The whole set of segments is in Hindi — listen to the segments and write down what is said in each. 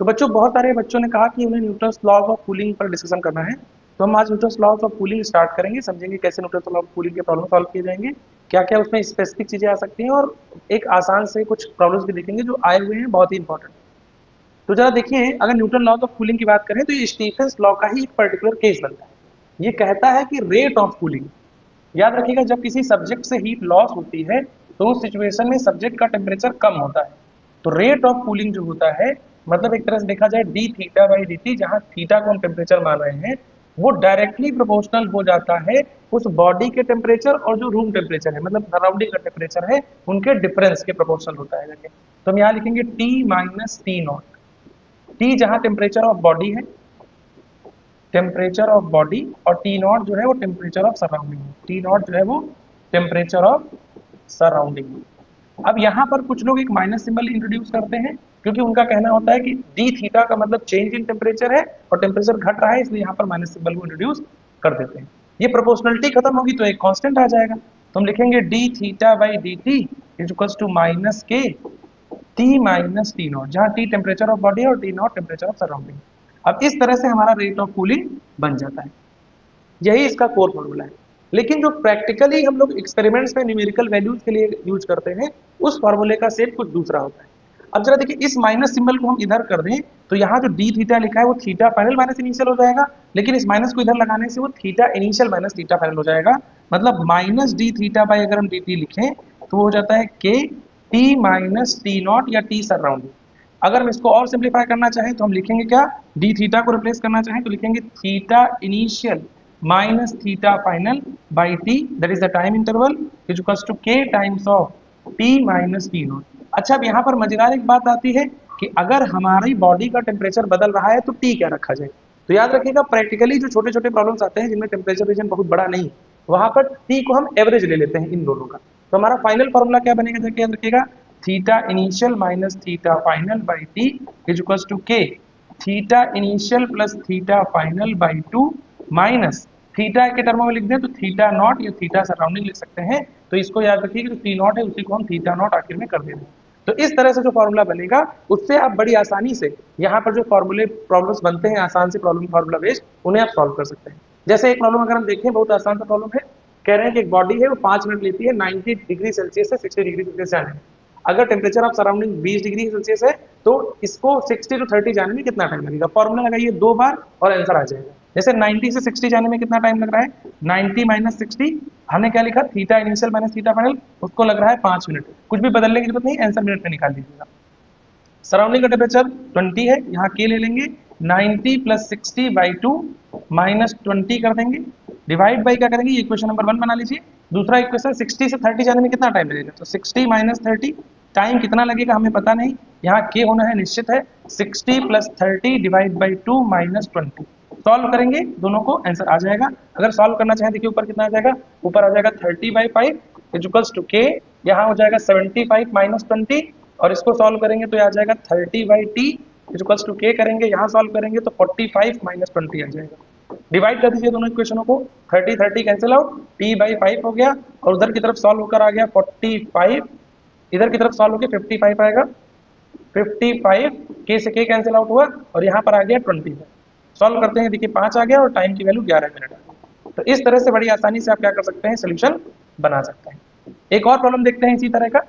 तो बच्चों बहुत सारे बच्चों ने कहा कि उन्हें न्यूटन्स लॉज ऑफ कूलिंग पर डिस्कशन करना है। तो हम आज Newton's laws of cooling start करेंगे, समझेंगे कैसे न्यूटन्स लॉ ऑफ कूलिंग के प्रॉब्लम सॉल्व किए जाएंगे, क्या क्या उसमें स्पेसिफिक चीजें आ सकती हैं, और एक आसान से कुछ प्रॉब्लम्स भी देखेंगे जो आए हुए हैं, बहुत ही इंपॉर्टेंट। तो जरा देखिए, अगर न्यूटन लॉज ऑफ कूलिंग की बात करें तो ये स्टीफेंस लॉ का ही एक पर्टिकुलर केस बनता है। ये कहता है कि रेट ऑफ कूलिंग, याद रखिएगा, जब किसी सब्जेक्ट से हीट लॉस होती है तो उस सिचुएशन में सब्जेक्ट का टेम्परेचर कम होता है। तो रेट ऑफ कूलिंग जो होता है, मतलब एक तरह से देखा जाए D theta by d T, जहां थीटा को हम टेम्परेचर मान रहे हैं, वो डायरेक्टली प्रोपोर्शनल हो जाता है उस बॉडी के टेम्परेचर और जो रूम टेम्परेचर है, मतलब सराउंडिंग का टेम्परेचर है, उनके डिफरेंस के प्रोपोर्शनल होता है जाके। तो हम यहाँ लिखेंगे T minus T not. T जहां टेम्परेचर ऑफ बॉडी है, टेम्परेचर ऑफ बॉडी, और टी नॉट जो है वो टेम्परेचर ऑफ सराउंडिंग है। टी नॉट जो है वो टेम्परेचर ऑफ सराउंडिंग है। अब यहाँ पर कुछ लोग एक माइनस सिंबल इंट्रोड्यूस करते हैं, क्योंकि उनका कहना होता है कि डी थीटा का मतलब चेंज इन टेम्परेचर है और टेम्परेचर घट रहा है, इसलिए यहाँ पर माइनस सिंबल को इंट्रोड्यूस कर देते हैं। ये प्रोपोर्शनलिटी खत्म होगी तो एक कांस्टेंट आ जाएगा, तो हम लिखेंगे d theta by d t is equals to minus k t minus T naught, जहाँ टी टेम्परेचर ऑफ बॉडी और t naught temperature of surrounding. अब इस तरह से हमारा रेट ऑफ कूलिंग बन जाता है। यही इसका कोर फॉर्मूला है। लेकिन जो प्रैक्टिकली हम लोग एक्सपेरिमेंट्स में न्यूमेरिकल वैल्यूज के लिए यूज करते हैं, उस फॉर्मूले का शेप कुछ दूसरा होता है। अब जरा देखिए, इस माइनस सिंबल को हम इधर कर दें तो यहाँ जो डी थीटा लिखा है वो थीटा फाइनल माइनस इनिशियल हो जाएगा, लेकिन इस माइनस को इधर लगाने से वो theta initial minus theta final हो जाएगा। मतलब माइनस डी थीटा बाई अगर हम डी टी लिखें तो वो हो जाता है के टी माइनस टी नॉट या टी सराउंडिंग। अगर हम इसको और सिंप्लीफाई करना चाहें तो हम लिखेंगे क्या, डी थीटा को रिप्लेस करना चाहें तो लिखेंगे theta initial minus theta final by T, that is the time interval, is equals to K times of T minus T naught. अच्छा, अब यहाँ पर मजेदार एक बात आती है कि अगर हमारी बॉडी का टेम्परेचर बदल रहा है तो टी क्या रखा जाए। तो याद रखिएगा, प्रैक्टिकली जो छोटे छोटे प्रॉब्लम्स आते हैं जिनमें टेम्परेचर रीजन बहुत बड़ा नहीं, वहां पर टी को हम एवरेज ले लेते हैं इन दोनों का। तो हमारा फाइनल फॉर्मूला क्या बनेगा, जाके याद रखिएगा, theta initial minus theta final by T is equals to K theta initial plus theta final by two minus theta के टर्म में लिख दें तो थीटा नॉट या थीटा सराउंडिंग लिख सकते हैं। तो इसको याद रखिए कि जो टी नॉट है उसी को हम थीटा नॉट आखिर में कर देंगे। तो इस तरह से जो फॉर्मूला बनेगा उससे आप बड़ी आसानी से यहाँ पर जो फॉर्मूले प्रॉब्लम्स बनते हैं आसान से प्रॉब्लम फॉर्मूला बेस्ड, उन्हें आप सॉल्व कर सकते हैं। जैसे एक प्रॉब्लम अगर हम देखें, बहुत आसान सा प्रॉब्लम है। कह रहे हैं कि एक बॉडी है वो 5 मिनट लेती है 90 डिग्री सेल्सियस से 60 डिग्री सेल्सियस जाने में। अगर temperature of surrounding 20 degree Celsius है तो इसको 60 टू 30 जाने में कितना टाइम लगेगा। फॉर्मूला लगाइए 2 बार और आंसर आ जाएगा। जैसे 90 से 60 जाने में कितना टाइम लग रहा है, 90 माइनस 60, हमने क्या लिखा, theta initial minus theta final, उसको लग रहा है 5 मिनट। कुछ भी बदलने की जरूरत नहीं, आंसर मिनट में निकाल लीजिएगा। सराउंडिंग का टेम्परेचर 20 है, यहाँ के ले लेंगे 90 प्लस 60 बाई 2 माइनस 20 कर देंगे, डिवाइड बाई क्या करेंगे, इक्वेशन नंबर 1 बना लीजिए। दूसरा इक्वेशन 60 से 30 जाने में कितना टाइम लगेगा, तो 60 माइनस 30, टाइम कितना लगेगा हमें पता नहीं, यहाँ के होना है निश्चित है, 60 plus 30 divide by 2 minus 20। Solve करेंगे दोनों को, आंसर आ जाएगा। अगर सॉल्व करना चाहें देखिए ऊपर कितना आ जाएगा, ऊपर आ जाएगा 30 बाई 5 इक्वल्स टू के, यहाँ हो जाएगा 75 माइनस 20, और इसको सॉल्व करेंगे तो आ जाएगा 30 बाई टी इक्वल्स टू के, करेंगे यहाँ सॉल्व करेंगे तो 45 माइनस 20 आ जाएगा। डिवाइड कर दीजिए दोनों इक्वेशनों को, 30 30 कैंसिल आउट, टी बाई 5 हो गया, और उधर की तरफ सॉल्व होकर आ गया 45, इधर की तरफ सॉल्व होकर 55 आएगा, 55 के से के कैंसिल आउट हुआ और यहाँ पर आ गया 20। सॉल्व करते हैं, देखिए 5 आ गया और टाइम की वैल्यू 11 मिनट आ गई। तो इस तरह से बड़ी आसानी से आप क्या कर सकते हैं, सोल्यूशन बना सकते हैं। एक और प्रॉब्लम देखते हैं इसी तरह का।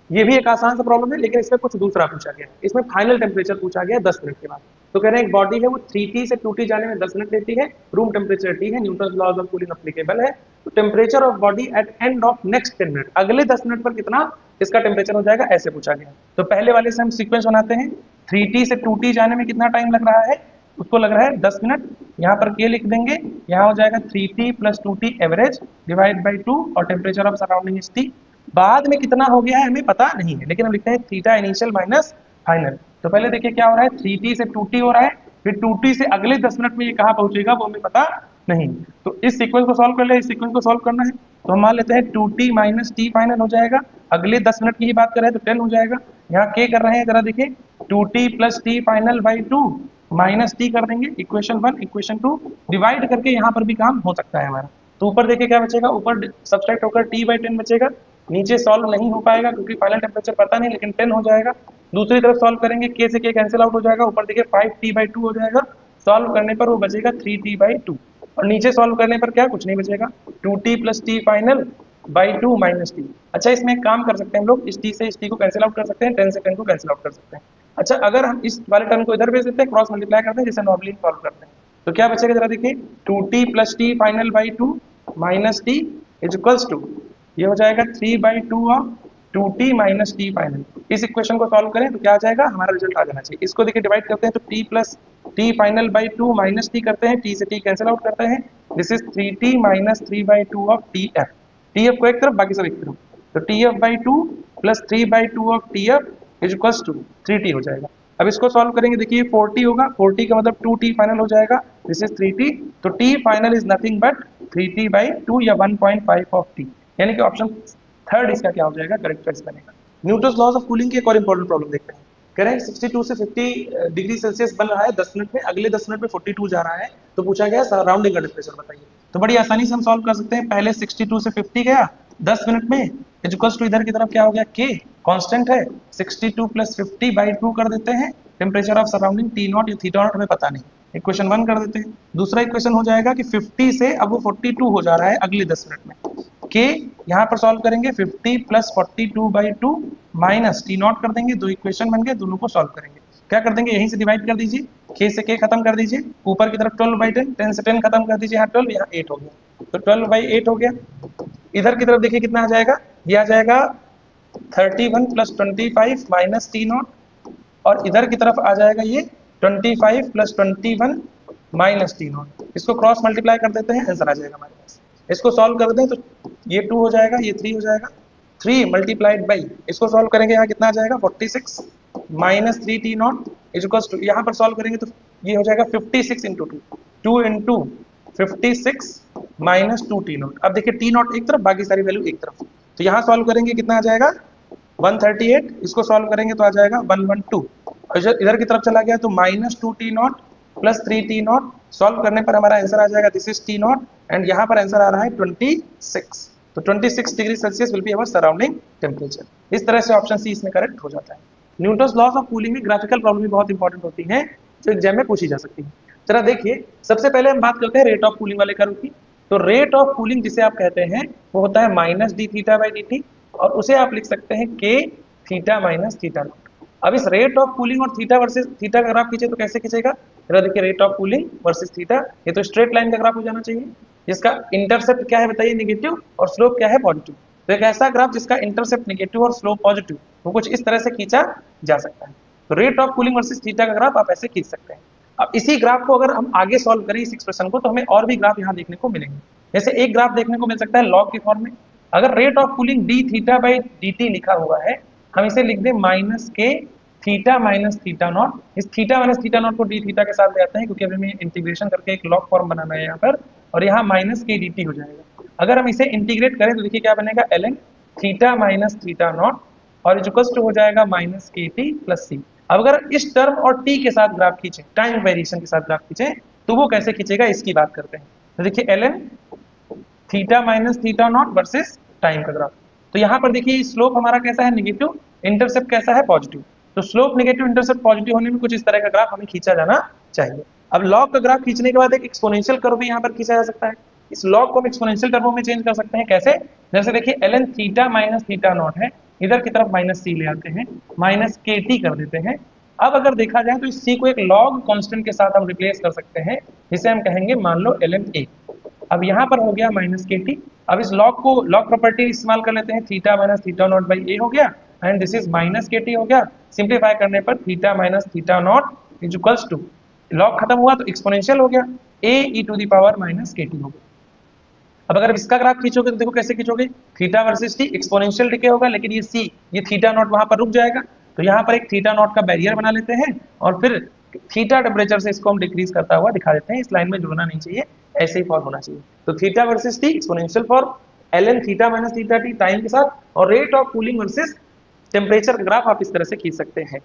ये भी एक आसान सा प्रॉब्लम है, लेकिन इसमें कुछ दूसरा पूछा गया है। इसमें फाइनल टेम्परेचर पूछा गया 10 मिनट के बाद। तो कह रहे हैं एक बॉडी है वो 3T से 2T जाने में 10 मिनट लेती है, रूम टेम्परेचर T है, Newton laws of cooling applicable है। तो temperature of body at end of next 10 minute, अगले 10 मिनट पर कितना इसका टेम्परेचर हो जाएगा, ऐसे पूछा गया। तो पहले वाले से हम सीक्वेंस बनाते हैं। 3T से 2T जाने में कितना टाइम लग रहा है, उसको लग रहा है 10 मिनट। यहाँ पर के लिख देंगे, यहाँ हो जाएगा 3T plus 2T average divide by 2, और temperature of surrounding is T। बाद में कितना हो गया है हमें पता नहीं है, लेकिन हम लिखते हैं थीटा इनिशियल माइनस फाइनल। तो पहले देखिए क्या हो रहा है, 3T से 2T हो रहा है, फिर 2T से अगले 10 मिनट में ये कहाँ पहुंचेगा वो हमें पता नहीं। तो इस सीक्वेंस को सॉल्व कर ले, इस सीक्वेंस को सॉल्व करना है तो हम मान लेते हैं 2T माइनस टी फाइनल हो जाएगा। अगले 10 मिनट की ही बात कर रहे हैं तो 10 हो जाएगा। यहाँ के कर रहे हैं, जरा देखिए 2T plus T final by 2 minus T कर देंगे, इक्वेशन 1 इक्वेशन 2 डिवाइड करके यहाँ पर भी काम हो सकता है हमारा। तो ऊपर देखिए क्या बचेगा, ऊपर सब्सट्रैक्ट होकर T बाई 10 बचेगा, नीचे सॉल्व नहीं हो पाएगा क्योंकि फाइनल टेम्परेचर पता नहीं, लेकिन 10 हो जाएगा। दूसरी तरफ सॉल्व करेंगे, k से k कैंसिल आउट हो जाएगा, ऊपर देखिए 5t/2 हो जाएगा, सॉल्व करने पर वो बचेगा 3t/2 और नीचे सॉल्व करने पर क्या, कुछ नहीं बचेगा, 2t + t final by 2 minus T. अच्छा इसमें एक काम कर सकते हैं हम लोग, इस t से इस t को कैंसिल आउट कर सकते हैं, 10 से 10 को कैंसिल आउट कर सकते हैं। अच्छा अगर हम इस वाले टर्म को इधर भेज देते हैं, क्रॉस मल्टीप्लाई करते हैं जैसे नॉर्मली सॉल्व करते हैं, तो क्या बचेगा जरा देखिए, 2t + t final by 2 minus t is equals to, ये हो जाएगा 3/2 of 2t minus t final. इस इक्वेशन को सॉल्व करें तो क्या आ जाएगा, हमारा रिजल्ट आ जाना चाहिए। इसको देखिए डिवाइड करते हैं तो t + t final by 2 minus T करते हैं, t से t कैंसिल आउट करते हैं, this is 3t minus 3/2 of tf, tf को एक तरफ बाकी सब एक तरफ, तो tf/2 + 3/2 of tf is equals to 3t हो जाएगा। अब इसको सॉल्व करेंगे, देखिए 40 होगा, 40 का मतलब 2t फाइनल हो जाएगा, दिस इज 3t, तो t final is nothing but 3t/2 या 1.5 ऑफ t, यानी कि ऑप्शन थर्ड इसका क्या हो जाएगा, करेक्ट चॉइस बनेगा। न्यूटन्स लॉज ऑफ कूलिंग की एक और इंपॉर्टेंट प्रॉब्लम देखते हैं। कह रहे हैं 62 से 50 डिग्री सेल्सियस बन रहा है 10 मिनट में, अगले 10 मिनट में 42 जा रहा है, तो पूछा गया सराउंडिंग का टेम्परेचर बताइए। तो बड़ी आसानी से हम सॉल्व कर सकते हैं, पहले 62 से 50 गया 10 मिनट में, इक्वल्स टू इधर की तरफ क्या हो गया, k कांस्टेंट है, 62 + 50/2 कर देते हैं, टेम्परेचर ऑफ सराउंडिंग T0 या थीटा0 हमें पता नहीं, इक्वेशन 1 कर देते हैं। दूसरा इक्वेशन हो जाएगा कि 50 से अब वो 42 हो जा रहा है अगले 10 मिनट में, k यहाँ पर सॉल्व करेंगे 50 + 42/2 माइनस T0 कर देंगे, दो इक्वेशन बन गए, दोनों को सॉल्व करेंगे, क्या कर देंगे, यहीं से डिवाइड कर दीजिए, k से k खत्म कर दीजिए, ऊपर की तरफ 12/10, 10 से 10 खत्म कर दीजिए, यहाँ 12 यहाँ 8 हो गया, तो 12/8 हो गया। इधर की तरफ देखिए कितना आ जाएगा, ये आ जाएगा 31 + 25 माइनस T0, और इधर की तरफ आ जाएगा ये 25 + 21 माइनस T0, इसको क्रॉस मल्टीप्लाई कर देते हैं, आंसर आ जाएगा हमारे पास। इसको सॉल्व कर दें तो ये 2 हो जाएगा, ये 3 हो जाएगा, 3 मल्टीप्लाइड बाई, इसको सॉल्व करेंगे यहाँ कितना आ जाएगा 46 minus 3T0 is equals to, यहाँ पर सॉल्व करेंगे तो ये हो जाएगा 56 × 2, 2 × 56 माइनस 2T0। अब देखिए T0 एक तरफ, बाकी सारी वैल्यू एक तरफ, तो यहाँ सॉल्व करेंगे कितना आ जाएगा 138, इसको सॉल्व करेंगे तो आ जाएगा 112, और इधर की तरफ चला गया तो माइनस 2T0 + 3T0, सॉल्व करने पर हमारा आंसर आ जाएगा दिस इज T0, एंड यहाँ पर आंसर आ रहा है 26, तो 26 degree Celsius will be our surrounding temperature. इस तरह से ऑप्शन सी इसमें करेक्ट हो जाता है। न्यूटन्स लॉज ऑफ कूलिंग में ग्राफिकल प्रॉब्लम भी बहुत इंपॉर्टेंट होती है, जो एग्जाम में पूछी जा सकती है। जरा देखिए, सबसे पहले हम बात करते हैं रेट ऑफ कूलिंग वाले कर्व की। तो रेट ऑफ कूलिंग जिसे आप कहते हैं वो होता है -dθ/dt, और उसे आप लिख सकते हैं k theta minus theta not. अब इस रेट ऑफ कूलिंग और थीटा वर्सेस थीटा का ग्राफ खींचे तो कैसे खींचेगा, जरा देखिए, rate of cooling versus theta, ये तो स्ट्रेट लाइन का ग्राफ हो जाना चाहिए, जिसका इंटरसेप्ट क्या है बताइए, नेगेटिव, और स्लोप क्या है, पॉजिटिव। तो एक ऐसा ग्राफ जिसका इंटरसेप्ट नेगेटिव और स्लोप पॉजिटिव, वो कुछ इस तरह से खींचा जा सकता है। तो rate of cooling versus theta का ग्राफ आप ऐसे खींच सकते हैं। अब इसी ग्राफ को अगर हम आगे सॉल्व करें इस एक्सप्रेशन को, तो हमें और भी ग्राफ यहाँ देखने को मिलेंगे। जैसे एक ग्राफ देखने को मिल सकता है लॉग के फॉर्म में, अगर रेट ऑफ कूलिंग dθ/dt लिखा हुआ है, हम इसे लिख दें -k theta minus theta not. इस थीटा माइनस थीटा नॉट को डी थीटा के साथ ले आते हैं, क्योंकि अभी हमें इंटीग्रेशन करके एक लॉग फॉर्म बनाना है यहाँ पर, और यहाँ -k dt हो जाएगा। अगर हम इसे इंटीग्रेट करें तो देखिए क्या बनेगा, ln theta minus theta not, और इक्वल्स टू हो जाएगा -kt + c। अब अगर इस टर्म और t के साथ ग्राफ खींचे, टाइम वेरिएशन के साथ ग्राफ खींचे, तो वो कैसे खींचेगा इसकी बात करते हैं। तो देखिए ln theta minus theta not versus time का ग्राफ। तो यहाँ पर देखिए स्लोप हमारा कैसा है, नेगेटिव, इंटरसेप्ट कैसा है, पॉजिटिव। तो स्लोप नेगेटिव, इंटरसेप्ट पॉजिटिव होने में कुछ इस तरह का ग्राफ हमें खींचा जाना चाहिए। अब लॉग का ग्राफ खींचने के बाद एक एक्सपोनेंशियल कर्व भी यहाँ पर खींचा जा सकता है। इस लॉग को हम एक्सपोनेंशियल टर्मों में चेंज कर सकते हैं, कैसे, जैसे देखिए ln theta minus theta not है, इधर की तरफ -c ले आते हैं, -kt कर देते हैं। अब अगर देखा जाए तो इस c को एक लॉग कांस्टेंट के साथ हम रिप्लेस कर सकते हैं, जिसे हम कहेंगे मान लो ln a। अब यहाँ पर हो गया -kt। अब इस लॉग को लॉग प्रॉपर्टी इस्तेमाल कर लेते हैं, theta minus theta not by a हो गया, एंड दिस इज -kt हो गया। सिंप्लीफाई करने पर theta minus theta naught is equals to, log खत्म हुआ तो एक्सपोनेंशियल हो गया, a e to the power -kt हो गया। अब अगर इसका ग्राफ खींचोगे तो देखो कैसे खींचोगे, theta versus T, exponential decay होगा, लेकिन ये c, ये थीटा नॉट वहां पर रुक जाएगा, तो यहाँ पर एक थीटा नॉट का बैरियर बना लेते हैं, और फिर थीटा टेम्परेचर से इसको हम डिक्रीज करता हुआ दिखा देते हैं। इस लाइन में जुड़ना नहीं चाहिए, ऐसे ही फॉर्म होना चाहिए। तो theta versus T, exponential form, ln theta minus theta T time के साथ, और rate of cooling versus temperature का ग्राफ आप इस तरह से खींच सकते हैं।